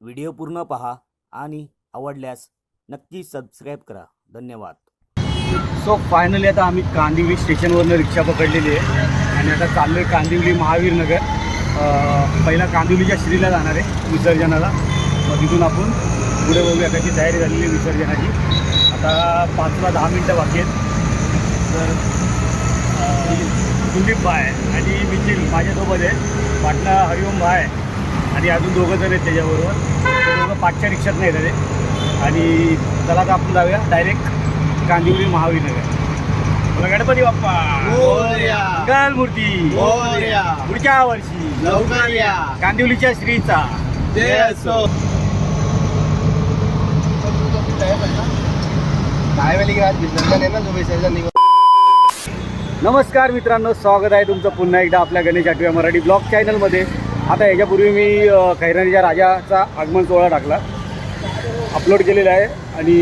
Video पूर्ण पहा आणि आवडल्यास नक्की सबस्क्राईब करा. धन्यवाद. सो फायनली आता आम्ही कांदिवली स्टेशनवरनं रिक्षा पकडलेली आहे आणि आता चाललो आहे कांदिवली महावीर नगर. पहिला कांदिवलीच्या श्रीला जाणार आहे विसर्जनाला. मग तिथून आपण पुढे बघूया कशी तयारी झालेली आहे विसर्जनाची. आता 5-10 मिनटं बाकी आहेत. तर कुलदीप भाय आणि मिथिल माझ्यासोबत आहे, पाटणा हरिओम भाय आणि अजून 2 जण आहेत त्याच्याबरोबर. ते दोघं 5च्या रिक्षात नाही झाले. आणि चला आता आपण जाऊया डायरेक्ट कांदिवली महावीर नगर. बोला गणपती बाप्पा मोरया. मंगलमूर्ती मोरया. पुढच्या वर्षी लवकर या. कांदिवलीच्या श्रीचा जय असो. काय वेळी की आज विसर्जन आहे ना, जो विसर्जन निघून. नमस्कार मित्रांनो, स्वागत आहे तुमचं पुन्हा एकदा आपल्या गणेश आठव्या मराठी ब्लॉग चॅनलमध्ये. आता याच्यापूर्वी मी खैरानीच्या राजाचा आगमन सोहळा टाकला, अपलोड केलेला आहे आणि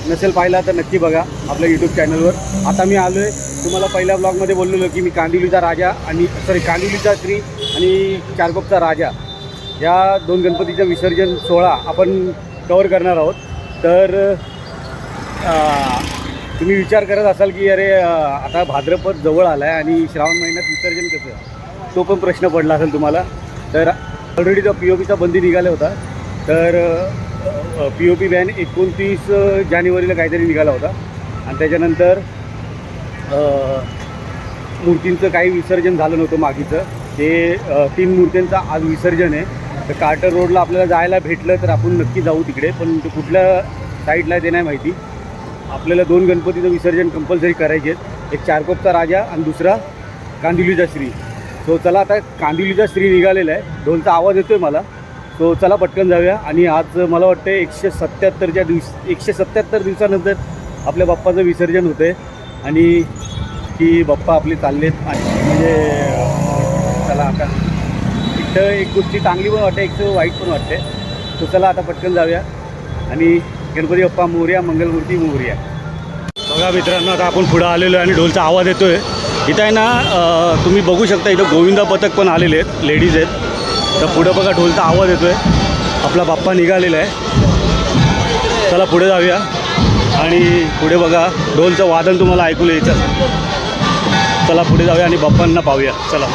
नसेल पाहिला तर नक्की बघा आपल्या यूट्यूब चॅनलवर. आता मी आलो आहे, तुम्हाला पहिल्या ब्लॉगमध्ये बोललेलो की मी कांदिवलीचा राजा आणि कांदिवलीचा श्री आणि चारकोपचा राजा या 2 गणपतीचं विसर्जन सोहळा आपण कवर करणार आहोत. तर तुम्ही विचार करत असाल की अरे आता भाद्रपद जवळ आला आहे आणि श्रावण महिन्यात विसर्जन कसं, तो पण प्रश्न पडला असेल तुम्हाला. तर ऑलरेडी तो POPचा बंदी निघाला होता. तर POP बॅन 29 जानेवारीला काहीतरी निघाला होता आणि त्याच्यानंतर मूर्तींचं काही विसर्जन झालं नव्हतं मागीचं. ते 3 मूर्त्यांचं आज विसर्जन आहे. तर कार्टर रोडला आपल्याला जायला भेटलं तर आपण नक्की जाऊ तिकडे, पण ते कुठल्या साईडला ते नाही माहिती. आपल्याला 2 गणपतीचं विसर्जन कंपल्सरी करायचे आहेत, एक चारकोपचा राजा आणि दुसरा कांदिवलीचा श्री. सो चला आता कांदिवलीचा श्री निघालेला आहे, ढोलचा आवाज येतो आहे मला. सो चला पटकन जाऊया. आणि आज मला वाटतं 177 दिवसानंतर आपल्या बाप्पाचं विसर्जन होतं आहे आणि की बाप्पा आपले चाललेत. आणि म्हणजे चला आता इथं एक गोष्टी चांगली पण वाटते, एक वाईट पण वाटते. सो चला आता पटकन जाऊया आणि गणपती बाप्पा मोरया, मंगलमूर्ती मोरया. बघा मित्रांनो, आता आपण पुढं आलेलो आहे आणि ढोलचा आवाज येतो आहे. इथं आहे ना, तुम्ही बघू शकता इथं गोविंदा पथक पण आलेले आहेत, लेडीज आहेत. तर पुढं बघा ढोलचा आवाज येतो आहे, आपला बाप्पा निघालेला आहे. चला पुढे जाऊया आणि पुढे बघा ढोलचं वादन तुम्हाला ऐकू यायचं. चला पुढे जाऊया आणि बाप्पांना पाहूया. चला.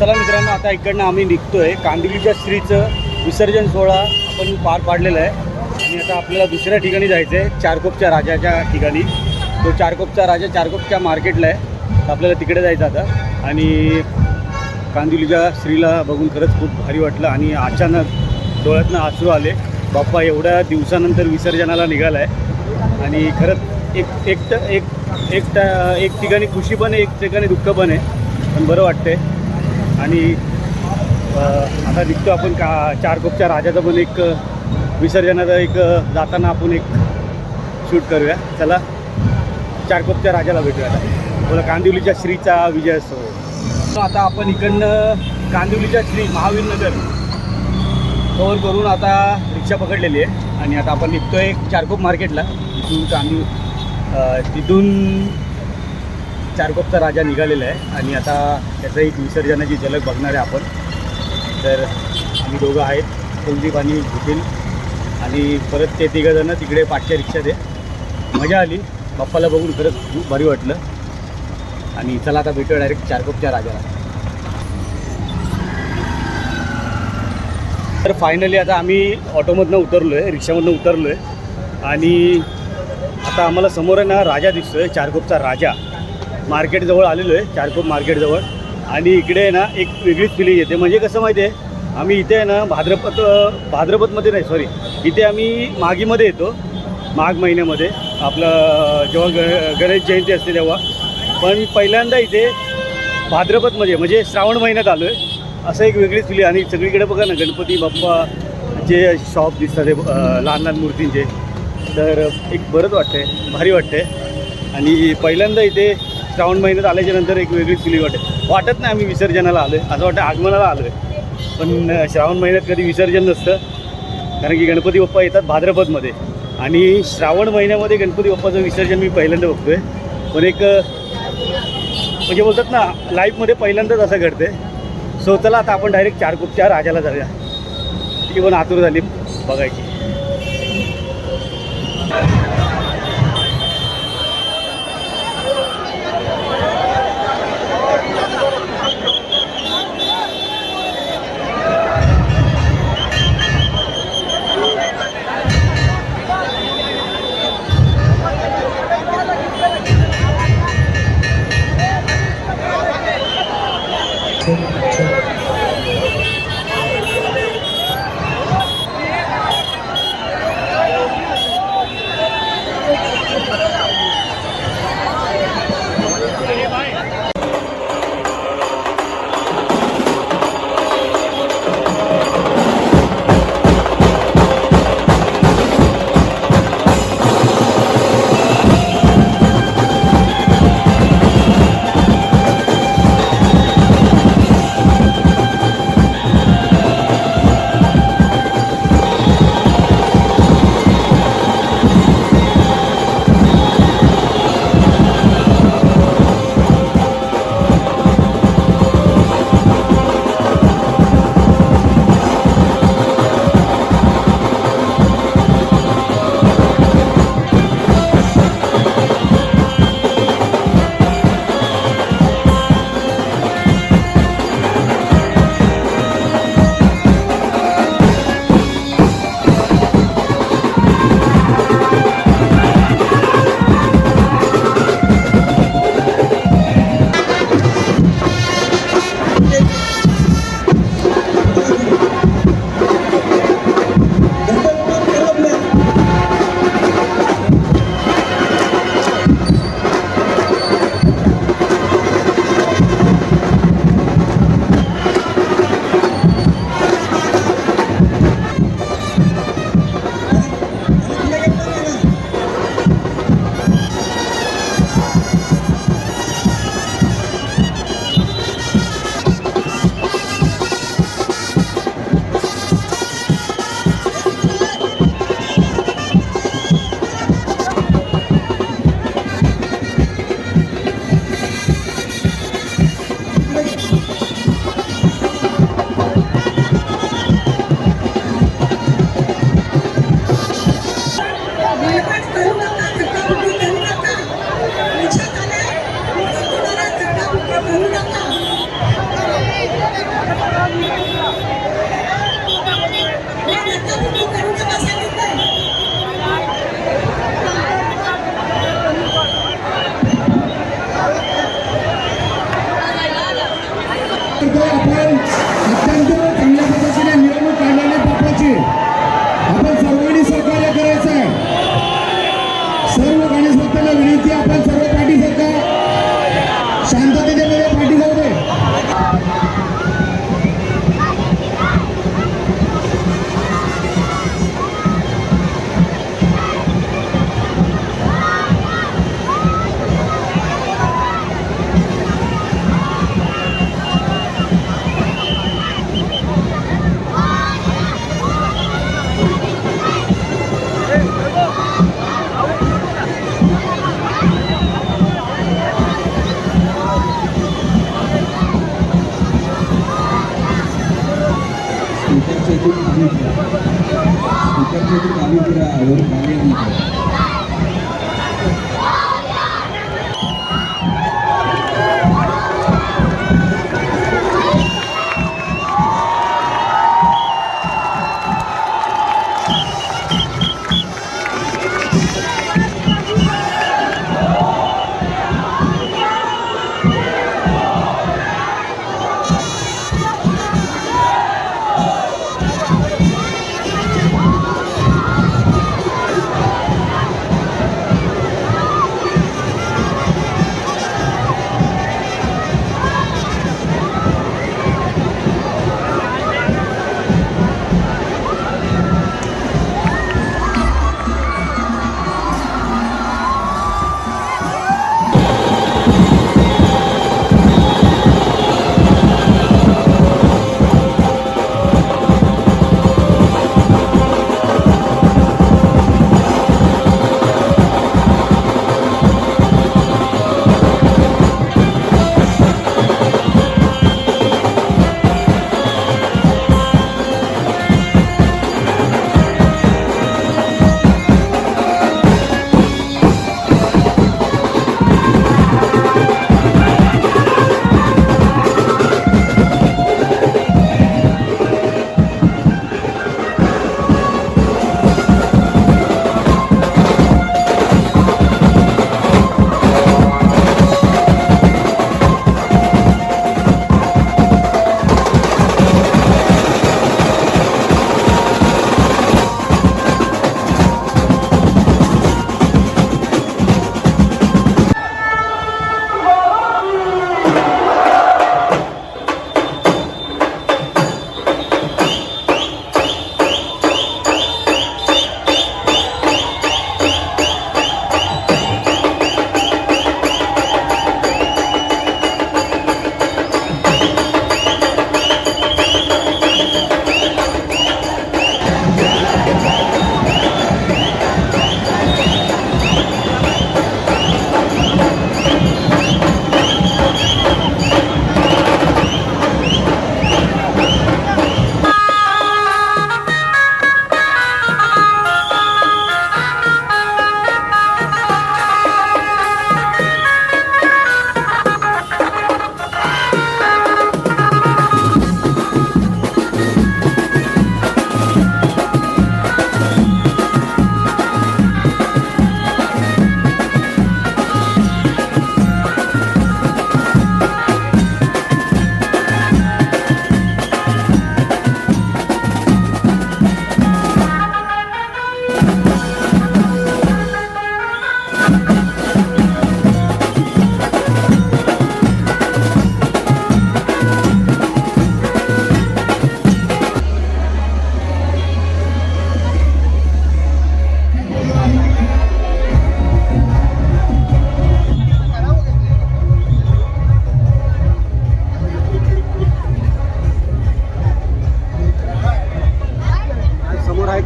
चला मित्रांनो, आता इकडनं आम्ही निघतोय. कांदिवलीच्या श्रीचं विसर्जन सोहळा आपण पार पाडलेला आहे आणि आता आपल्याला दुसऱ्या ठिकाणी जायचं आहे, चारकोपच्या राजाच्या ठिकाणी. तो चारकोपचा राजा चारकोपच्या मार्केटला आहे, तर आपल्याला तिकडे जायचं आता. आणि कांदिवलीच्या श्रीला बघून खरंच खूप भारी वाटलं आणि अचानक डोळ्यातनं अश्रू आले. बाप्पा एवढ्या दिवसानंतर विसर्जनाला निघाला आहे आणि खरंच एक ठिकाणी खुशी पण आहे, एक ठिकाणी दुःख पण आहे, पण बरं वाटते. आणि आता निघतो आपण चारकोपच्या राजाचं पण एक विसर्जनाचं एक जाताना आपण एक शूट करूया. चला चारकोपच्या राजाला भेटूया. आता बोला कांदिवलीच्या श्रीचा विजय असो. आता आपण इकडनं कांदिवलीच्या श्री महावीर नगर कवर करून आता रिक्षा पकडलेली आहे आणि आता आपण निघतोय चारकोप मार्केटला. तिथून चारकोपचा राजा निघालेला आहे आणि आता त्याचं एक विसर्जनाची झलक बघणार आहे आपण. तर आम्ही दोघं आहेत, कुलदीप आणि निखिल, आणि परत ते तिघंजणं तिकडे पाठच्या रिक्षात आहे. मजा आली, बाप्पाला बघून खरंच खूप भारी वाटलं. आणि चला आता भेटूया डायरेक्ट चारकोपच्या राजाला. तर फायनली आता आम्ही ऑटोमधनं उतरलो आहे, रिक्षामधनं उतरलो आहे आणि आता आम्हाला समोर आहे ना राजा दिसतो आहे, चारकोपचा राजा. मार्केटजवळ आलेलो आहे, चारकोप मार्केटजवळ. आणि इकडे आहे ना एक वेगळीच फिलिंग येते. म्हणजे कसं माहिती आहे, आम्ही इथे आहे ना भाद्रपदमध्ये नाही, सॉरी, इथे आम्ही माघीमध्ये येतो, माघ महिन्यामध्ये आपलं जेव्हा गणेश जयंती असते तेव्हा. पण पहिल्यांदा इथे भाद्रपदमध्ये म्हणजे श्रावण महिन्यात आलो आहे, असं एक वेगळीच फिलिंग. आणि सगळीकडे बघा ना गणपती बाप्पाचे शॉप दिसतात ते लहान लहान मूर्तींचे. तर एक बरंच वाटते, भारी वाटते. आणि पहिल्यांदा इथे श्रावण महिन्यात आल्याच्या नंतर एक वेगळीच फिलिंग वाटत नाही आम्ही विसर्जनाला आलो आहे, असं वाटतं आगमनाला आलो आहे. पण श्रावण महिन्यात कधी विसर्जन नसतं, कारण की गणपती बाप्पा येतात भाद्रपदमध्ये आणि श्रावण महिन्यामध्ये गणपती बाप्पाचं विसर्जन मी पहिल्यांदा बघतो आहे. पण एक म्हणजे बोलतात ना लाईफमध्ये पहिल्यांदाच असं घडते. सो चला आता आपण डायरेक्ट चारकोपच्या राजाला जाऊया. ती पण आतुर झाली बघायची. आपण अत्यंत चांगल्या पद्धतीने मिरवणूक काढलेली बाप्पाची आपण सर्वांनी सहकार्य करायचं आहे. सर्व गणेश भक्तांना विनंती, आपण सर्व पाठी सरका शांततेने पाठी जाऊ दे.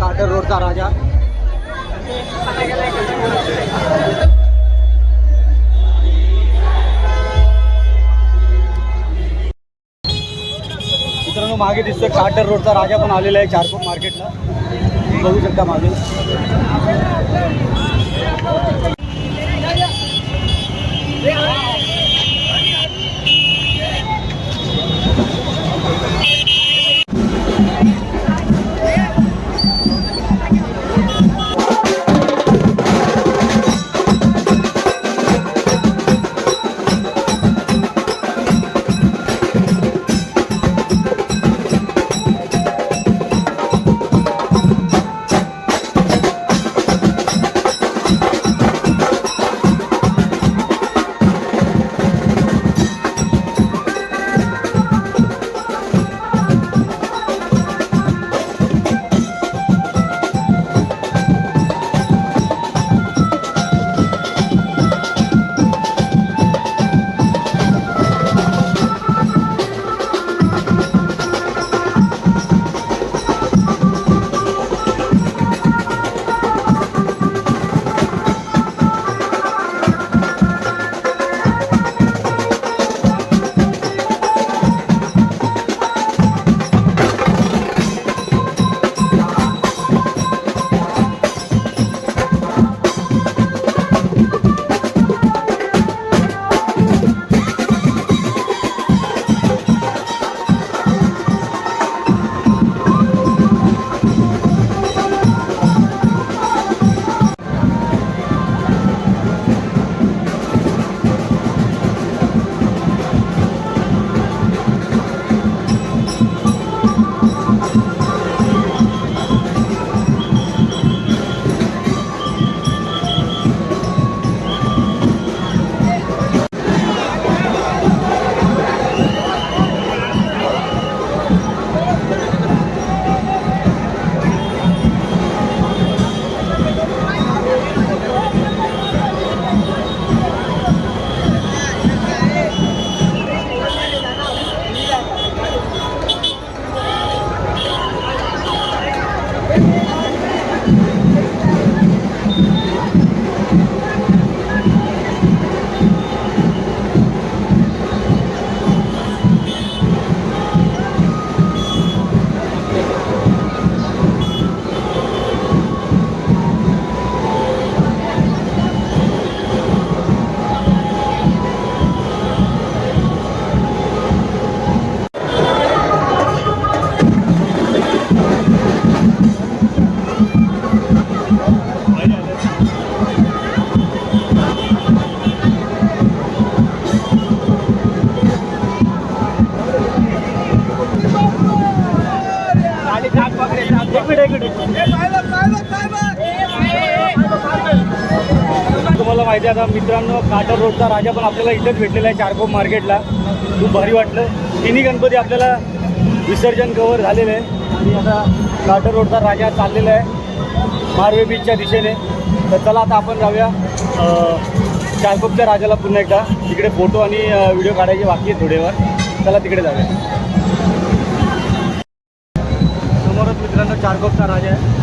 काटर रोडचा राजा. मित्रांनो मागे दिसतोय काटर रोडचा राजा पण आलेला आहे चारकोप मार्केटला. बघू शकता मागे. तुम्हाला माहिती आहे आता मित्रांनो, काटर रोडचा राजा पण आपल्याला इथेच भेटलेला आहे चारकोप मार्केटला. खूप भारी वाटलं. तिन्ही गणपती आपल्याला विसर्जन कव्हर झालेलं आहे आणि आता काटर रोडचा राजा चाललेला आहे मारवे बीचच्या दिशेने. तर चला आता आपण जाऊया चारकोपच्या राजाला पुन्हा एकदा. तिकडे फोटो आणि व्हिडिओ काढायचे बाकी आहे थोडेवर. चला तिकडे जाऊया. समोरच मित्रांनो चारकोपचा राजा आहे.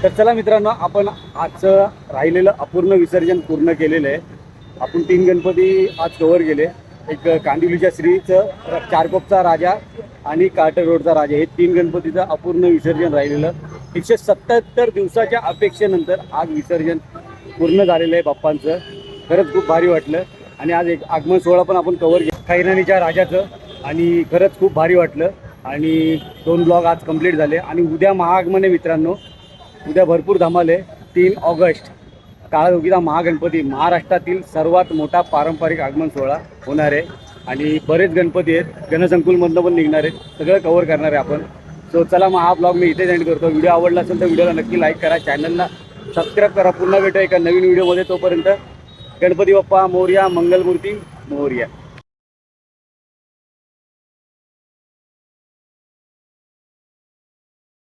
तर चला मित्रांनो, आपण आजचं राहिलेलं अपूर्ण विसर्जन पूर्ण केलेलं आहे. आपण 3 गणपती आज कव्हर केले. एक कांदिवलीच्या श्रीचं, चारकोपचा राजा आणि काटर रोडचा राजा, हे 3 गणपतीचं अपूर्ण विसर्जन राहिलेलं. 177 दिवसाच्या अपेक्षेनंतर आज विसर्जन पूर्ण झालेलं आहे बाप्पांचं. खरंच खूप भारी वाटलं. आणि आज एक आगमन सोहळा पण आपण कव्हर केला खैरानीच्या राजाचं, आणि खरंच खूप भारी वाटलं. आणि 2 ब्लॉग आज कंप्लीट झाले. आणि उद्या महाआगमन आहे मित्रांनो. उद्या भरपूर धमाल आहे. 3 ऑगस्ट काळायोगीचा महागणपती, महाराष्ट्रातील सर्वात मोठा पारंपरिक आगमन सोहळा होणार आहे. आणि बरेच गणपती आहेत, गणसंकुलमधनं पण निघणार आहेत. सगळं कव्हर करणार आहे आपण. सो चला, मग हा ब्लॉग मी इथेच एंड करतो. व्हिडिओ आवडला असेल तर व्हिडिओला नक्की लाईक करा, चॅनलला सबस्क्राईब करा. पुन्हा भेटू एका नवीन व्हिडिओमध्ये. तोपर्यंत गणपती बाप्पा मोरया, मंगलमूर्ती मोरया.